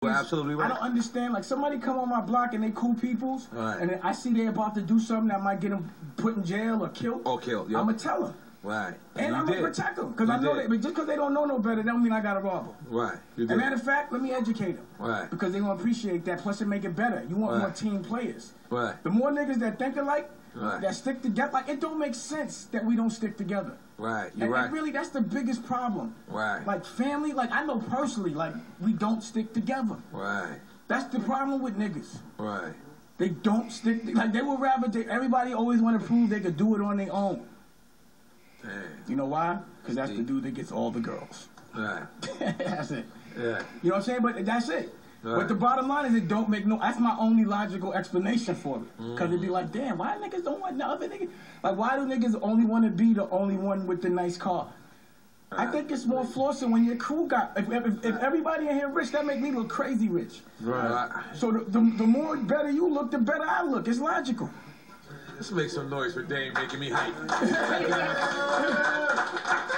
You're absolutely right. I don't understand. Like, somebody come on my block and they cool peoples, Right. and I see they about to do something that might get them put in jail or killed. Or killed, yeah. I'm going to tell them. Right. And I'm going to protect them. Because I know that, but just because they don't know no better, don't mean I got to rob them. Right. You As a matter of fact, let me educate them. Right. Because they're going to appreciate that. Plus, it make it better. You want more team players. Right. The more niggas that think alike, Right. that stick together, like, it don't make sense that we don't stick together. Right. You're And right. really, that's the biggest problem. Right. Like, family, like, I know personally, like, we don't stick together. Right. That's the problem with niggas. Right. They don't stick, like, they would rather, everybody always want to prove they could do it on their own. Damn. You know why? Because that's the dude that gets all the girls. Right. That's it. Yeah. You know what I'm saying? But that's it. Right. But the bottom line is it don't make no, that's my only logical explanation for it. Because it'd be like, damn, why niggas don't want the other niggas? Like, why do niggas only want to be the only one with the nice car? I think it's more flossing when your crew got, if everybody in here rich, that make me look crazy rich. Right. So the more better you look, the better I look. It's logical. Let's make some noise for Dame making me hype.